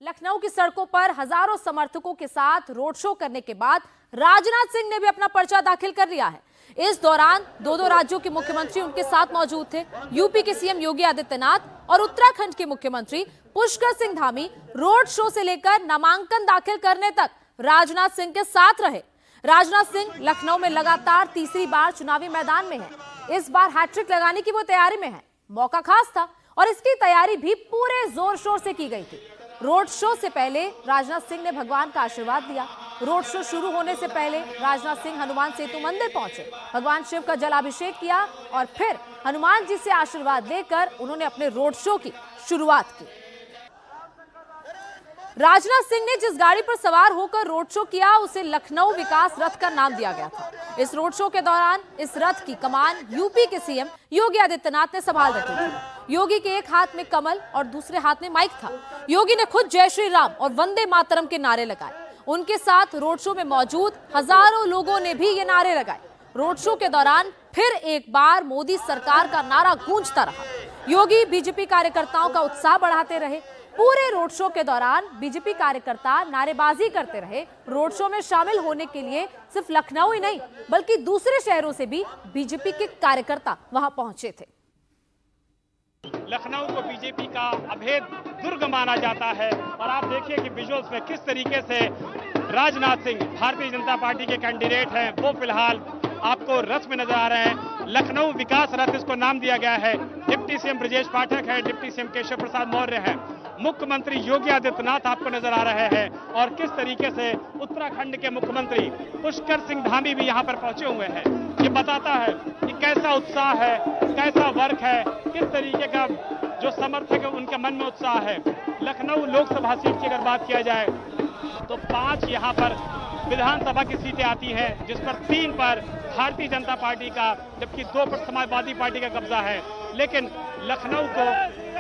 लखनऊ की सड़कों पर हजारों समर्थकों के साथ रोड शो करने के बाद राजनाथ सिंह ने भी अपना पर्चा दाखिल कर लिया है। इस दौरान दो राज्यों के मुख्यमंत्री उनके साथ मौजूद थे। यूपी के सीएम योगी आदित्यनाथ और उत्तराखंड के मुख्यमंत्री पुष्कर सिंह धामी रोड शो से लेकर नामांकन दाखिल करने तक राजनाथ सिंह के साथ रहे। राजनाथ सिंह लखनऊ में लगातार तीसरी बार चुनावी मैदान में है। इस बार हैट्रिक लगाने की वो तैयारी में है। मौका खास था और इसकी तैयारी भी पूरे जोर शोर से की गई थी। रोड शो से पहले राजनाथ सिंह ने भगवान का आशीर्वाद दिया। रोड शो शुरू होने से पहले राजनाथ सिंह हनुमान सेतु मंदिर पहुंचे, भगवान शिव का जलाभिषेक किया और फिर हनुमान जी से आशीर्वाद लेकर उन्होंने अपने रोड शो की शुरुआत की। राजनाथ सिंह ने जिस गाड़ी पर सवार होकर रोड शो किया उसे लखनऊ विकास रथ का नाम दिया गया था। इस रोड शो के दौरान इस रथ की कमान यूपी के सीएम योगी आदित्यनाथ ने संभाल रखी थी। योगी के एक हाथ में कमल और दूसरे हाथ में माइक था। योगी ने खुद जय श्री राम और वंदे मातरम के नारे लगाए। उनके साथ रोड शो में मौजूद हजारों लोगों ने भी ये नारे लगाए। रोड शो के दौरान फिर एक बार मोदी सरकार का नारा गूंजता रहा। योगी बीजेपी कार्यकर्ताओं का उत्साह बढ़ाते रहे। पूरे रोड शो के दौरान बीजेपी कार्यकर्ता नारेबाजी करते रहे। रोड शो में शामिल होने के लिए सिर्फ लखनऊ ही नहीं बल्कि दूसरे शहरों से भी बीजेपी के कार्यकर्ता वहां पहुंचे थे। लखनऊ को बीजेपी का अभेद दुर्ग माना जाता है और आप देखिए कि विजुअल्स में किस तरीके से राजनाथ सिंह भारतीय जनता पार्टी के कैंडिडेट हैं, वो फिलहाल आपको रथ में नजर आ रहे हैं। लखनऊ विकास रथ इसको नाम दिया गया है। डिप्टी सीएम ब्रजेश पाठक है, डिप्टी सीएम केशव प्रसाद मौर्य है, मुख्यमंत्री योगी आदित्यनाथ आपको नजर आ रहे हैं और किस तरीके से उत्तराखंड के मुख्यमंत्री पुष्कर सिंह धामी भी यहाँ पर पहुंचे हुए हैं। ये बताता है कि कैसा उत्साह है, कैसा वर्क है, किस तरीके का जो समर्थक है उनके मन में उत्साह है। लखनऊ लोकसभा सीट की अगर बात किया जाए तो 5 यहाँ पर विधानसभा की सीटें आती हैं, जिस पर 3 पर भारतीय जनता पार्टी का जबकि 2 पर समाजवादी पार्टी का कब्जा है। लेकिन लखनऊ को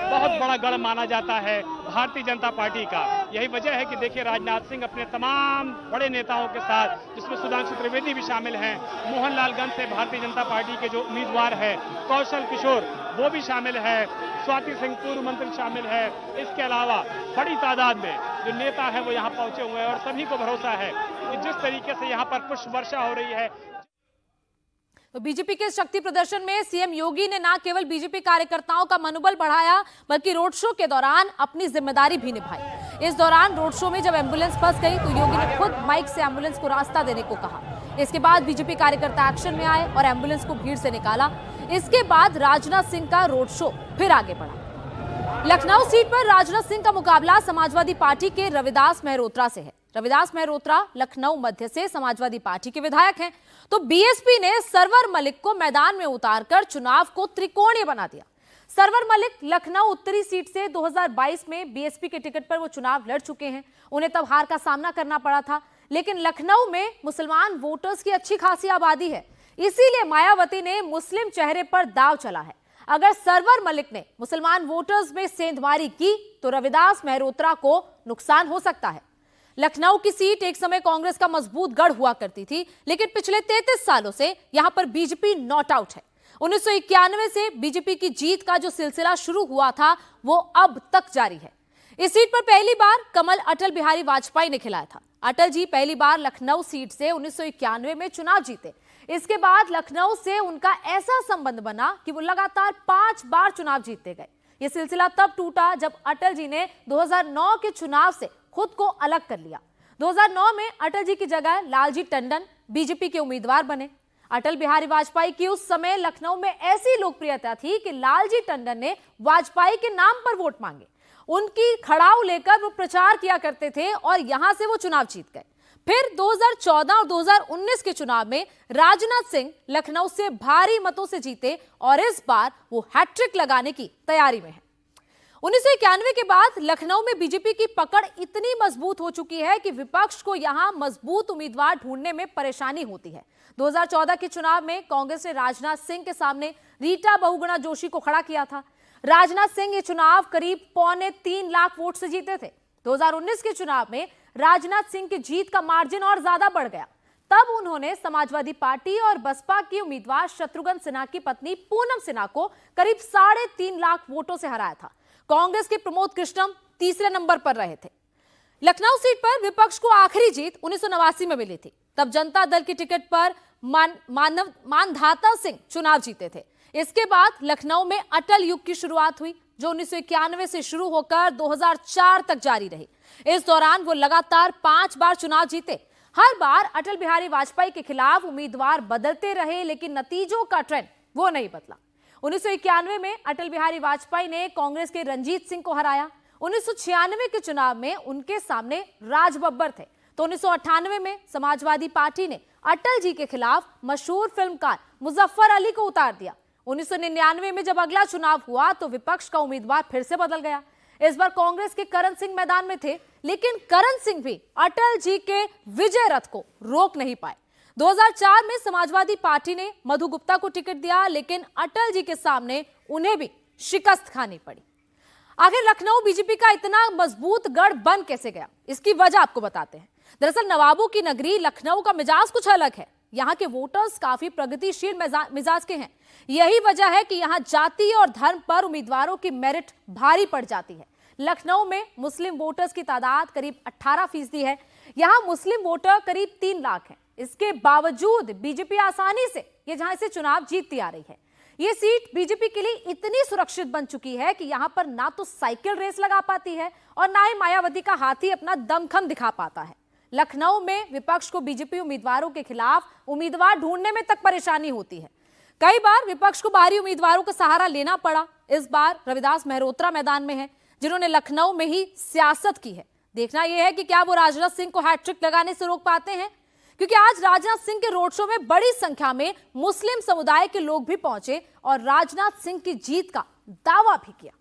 बहुत बड़ा गढ़ माना जाता है भारतीय जनता पार्टी का। यही वजह है कि देखिए राजनाथ सिंह अपने तमाम बड़े नेताओं के साथ, जिसमें सुधांशु त्रिवेदी भी शामिल हैं, मोहनलालगंज से भारतीय जनता पार्टी के जो उम्मीदवार है कौशल किशोर वो भी शामिल है, स्वाति सिंह पूर्व मंत्री शामिल है। इसके अलावा बड़ी तादाद में जो नेता है वो यहाँ पहुंचे हुए हैं और सभी को भरोसा है कि जिस तरीके से यहाँ पर पुष्प वर्षा हो रही है। तो बीजेपी के शक्ति प्रदर्शन में सीएम योगी ने न केवल बीजेपी कार्यकर्ताओं का मनोबल बढ़ाया बल्कि रोड शो के दौरान अपनी जिम्मेदारी भी निभाई। इस दौरान रोड शो में जब एम्बुलेंस फंस गई तो योगी ने खुद माइक से एम्बुलेंस को रास्ता देने को कहा। इसके बाद बीजेपी कार्यकर्ता एक्शन में आए और एम्बुलेंस को भीड़ से निकाला। इसके बाद राजनाथ सिंह का रोड शो फिर आगे बढ़ा। लखनऊ सीट पर राजनाथ सिंह का मुकाबला समाजवादी पार्टी के रविदास मेहरोत्रा से है। रविदास मेहरोत्रा लखनऊ मध्य से समाजवादी पार्टी के विधायक हैं। तो बीएसपी ने सरवर मलिक को मैदान में उतारकर चुनाव को त्रिकोणीय बना दिया। सरवर मलिक लखनऊ उत्तरी सीट से 2022 में बीएसपी के टिकट पर वो चुनाव लड़ चुके हैं। उन्हें तब हार का सामना करना पड़ा था, लेकिन लखनऊ में मुसलमान वोटर्स की अच्छी खासी आबादी है, इसीलिए मायावती ने मुस्लिम चेहरे पर दांव चला है। अगर सरवर मलिक ने मुसलमान वोटर्स में सेंधमारी की तो रविदास मेहरोत्रा को नुकसान हो सकता है। लखनऊ की सीट एक समय कांग्रेस का मजबूत गढ़ हुआ करती थी, लेकिन पिछले 33 सालों से यहां पर बीजेपी नॉट आउट है। 1991 से बीजेपी की जीत का जो सिलसिला शुरू हुआ था वो अब तक जारी है। इस सीट पर पहली बार कमल अटल बिहारी वाजपेयी ने खिलाया था। अटल जी पहली बार लखनऊ सीट से 1991 में चुनाव जीते। इसके बाद लखनऊ से उनका ऐसा संबंध बना कि वो लगातार 5 बार चुनाव जीतते गए। यह सिलसिला तब टूटा जब अटल जी ने 2009 के चुनाव से खुद को अलग कर लिया। 2009 में अटल जी की जगह लालजी टंडन बीजेपी के उम्मीदवार बने। अटल बिहारी वाजपेयी की उस समय लखनऊ में ऐसी लोकप्रियता थी कि लालजी टंडन ने वाजपेयी के नाम पर वोट मांगे। उनकी खड़ाऊ लेकर वो प्रचार किया करते थे और यहां से वो चुनाव जीत गए। फिर 2014 और 2019 के चुनाव में राजनाथ सिंह लखनऊ से भारी मतों से जीते और इस बार वो हैट्रिक लगाने की तैयारी में है। 1991 के बाद लखनऊ में बीजेपी की पकड़ इतनी मजबूत हो चुकी है कि विपक्ष को यहां मजबूत उम्मीदवार ढूंढने में परेशानी होती है। 2014 के चुनाव में कांग्रेस ने राजनाथ सिंह के सामने रीटा बहुगुणा जोशी को खड़ा किया था। राजनाथ सिंह ये चुनाव करीब 2.25 लाख वोट से जीते थे। 2019 के चुनाव में राजनाथ सिंह की जीत का मार्जिन और ज्यादा बढ़ गया। तब उन्होंने समाजवादी पार्टी और बसपा की उम्मीदवार शत्रुघ्न सिन्हा की पत्नी पूनम सिन्हा को करीब 3.5 लाख वोटों से हराया था। कांग्रेस के प्रमोद कृष्णम तीसरे नंबर पर रहे थे। लखनऊ सीट पर विपक्ष को आखिरी जीत 1989 में मिली थी। तब जनता दल की टिकट पर मानधाता सिंह चुनाव जीते थे। इसके बाद लखनऊ में अटल युग की शुरुआत हुई, जो 1991 से शुरू होकर 2004 तक जारी रही। इस दौरान वो लगातार 5 बार चुनाव जीते। हर बार अटल बिहारी वाजपेयी के खिलाफ उम्मीदवार बदलते रहे, लेकिन नतीजों का ट्रेंड वो नहीं बदला। 1991 में अटल बिहारी वाजपेयी ने कांग्रेस के रंजीत सिंह को हराया। 1996 के चुनाव में उनके सामने राज बब्बर थे। तो 1998 में समाजवादी पार्टी ने अटल जी के खिलाफ मशहूर फिल्मकार मुजफ्फर अली को उतार दिया। 1999 में जब अगला चुनाव हुआ तो विपक्ष का उम्मीदवार फिर से बदल गया। इस बार कांग्रेस के करण सिंह मैदान में थे, लेकिन करण सिंह भी अटल जी के विजय रथ को रोक नहीं पाए। 2004 में समाजवादी पार्टी ने मधु गुप्ता को टिकट दिया, लेकिन अटल जी के सामने उन्हें भी शिकस्त खानी पड़ी। आखिर लखनऊ बीजेपी का इतना मजबूत गढ़ बन कैसे गया, इसकी वजह आपको बताते हैं। दरअसल नवाबों की नगरी लखनऊ का मिजाज कुछ अलग है। यहाँ के वोटर्स काफी प्रगतिशील मिजाज के हैं। यही वजह है कि यहाँ जाति और धर्म पर उम्मीदवारों की मेरिट भारी पड़ जाती है। लखनऊ में मुस्लिम वोटर्स की तादाद करीब 18% है। यहाँ मुस्लिम वोटर करीब 3 लाख हैं। इसके बावजूद बीजेपी आसानी से जहां से चुनाव जीतती आ रही है। ये सीट बीजेपी के लिए इतनी सुरक्षित बन चुकी है कि यहाँ पर ना तो साइकिल रेस लगा पाती है और ना ही मायावती का हाथी अपना दमखम दिखा पाता है। लखनऊ में विपक्ष को बीजेपी उम्मीदवारों के खिलाफ उम्मीदवार ढूंढने में तक परेशानी होती है। कई बार विपक्ष को बाहरी उम्मीदवारों का सहारा लेना पड़ा। इस बार रविदास मेहरोत्रा मैदान में है, जिन्होंने लखनऊ में ही सियासत की है। देखना यह है कि क्या वो राजनाथ सिंह को हैट्रिक लगाने से रोक पाते हैं, क्योंकि आज राजनाथ सिंह के रोड शो में बड़ी संख्या में मुस्लिम समुदाय के लोग भी पहुंचे और राजनाथ सिंह की जीत का दावा भी किया।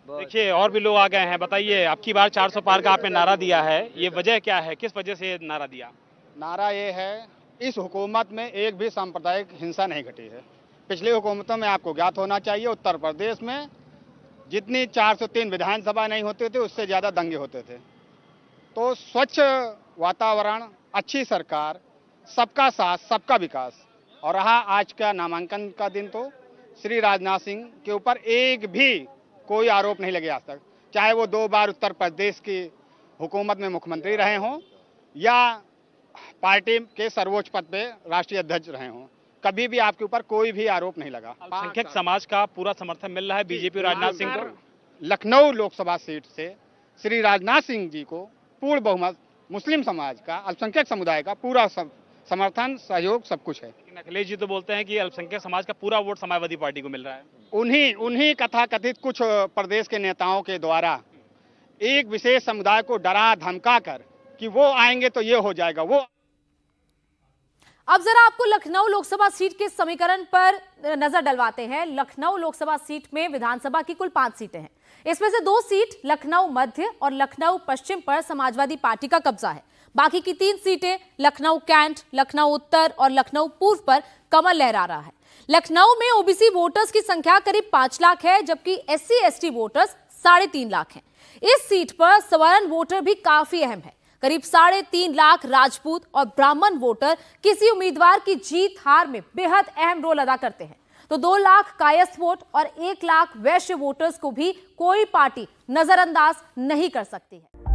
देखिए और भी लोग आ गए हैं। बताइए, आपकी बार 400 पार का आपने नारा दिया है, ये वजह क्या है, किस वजह से ये नारा दिया? नारा ये है, इस हुकूमत में एक भी सांप्रदायिक हिंसा नहीं घटी है। पिछली हुकूमतों में आपको ज्ञात होना चाहिए, उत्तर प्रदेश में जितनी 403 विधानसभा नहीं होते थे, उससे ज़्यादा दंगे होते थे। तो स्वच्छ वातावरण, अच्छी सरकार, सबका साथ, सबका विकास। और रहा आज का नामांकन का दिन, तो श्री राजनाथ सिंह के ऊपर एक भी कोई आरोप नहीं लगे आज तक, चाहे वो 2 बार उत्तर प्रदेश की हुकूमत में मुख्यमंत्री रहे हों या पार्टी के सर्वोच्च पद पे राष्ट्रीय अध्यक्ष रहे हों। कभी भी आपके ऊपर कोई भी आरोप नहीं लगा। अल्पसंख्यक समाज का पूरा समर्थन मिल रहा है बीजेपी और राजनाथ सिंह को। लखनऊ लोकसभा सीट से श्री राजनाथ सिंह जी को पूर्ण बहुमत मुस्लिम समाज का, अल्पसंख्यक समुदाय का पूरा समर्थन, सहयोग, सब कुछ है। लेकिन अखिलेश जी तो बोलते हैं कि अल्पसंख्यक समाज का पूरा वोट समाजवादी पार्टी को मिल रहा है। उन्हीं कथाकथित कुछ प्रदेश के नेताओं के द्वारा एक विशेष समुदाय को डरा धमका कर कि वो आएंगे तो ये हो जाएगा वो। अब जरा आपको लखनऊ लोकसभा सीट के समीकरण पर नजर डलवाते हैं। लखनऊ लोकसभा सीट में विधानसभा की कुल 5 सीटें हैं। इसमें से 2 सीट लखनऊ मध्य और लखनऊ पश्चिम पर समाजवादी पार्टी का कब्जा है। बाकी की 3 सीटें लखनऊ कैंट, लखनऊ उत्तर और लखनऊ पूर्व पर कमल लहरा रहा है। लखनऊ में ओबीसी वोटर्स की संख्या करीब 5 लाख है, जबकि SC/ST वोटर्स 3.5 लाख हैं। इस सीट पर सवर्ण वोटर भी काफी अहम है। करीब 3.5 लाख राजपूत और ब्राह्मण वोटर किसी उम्मीदवार की जीत हार में बेहद अहम रोल अदा करते हैं। तो 2 लाख कायस्थ वोट और 1 लाख वैश्य वोटर्स को भी कोई पार्टी नजरअंदाज नहीं कर सकती है।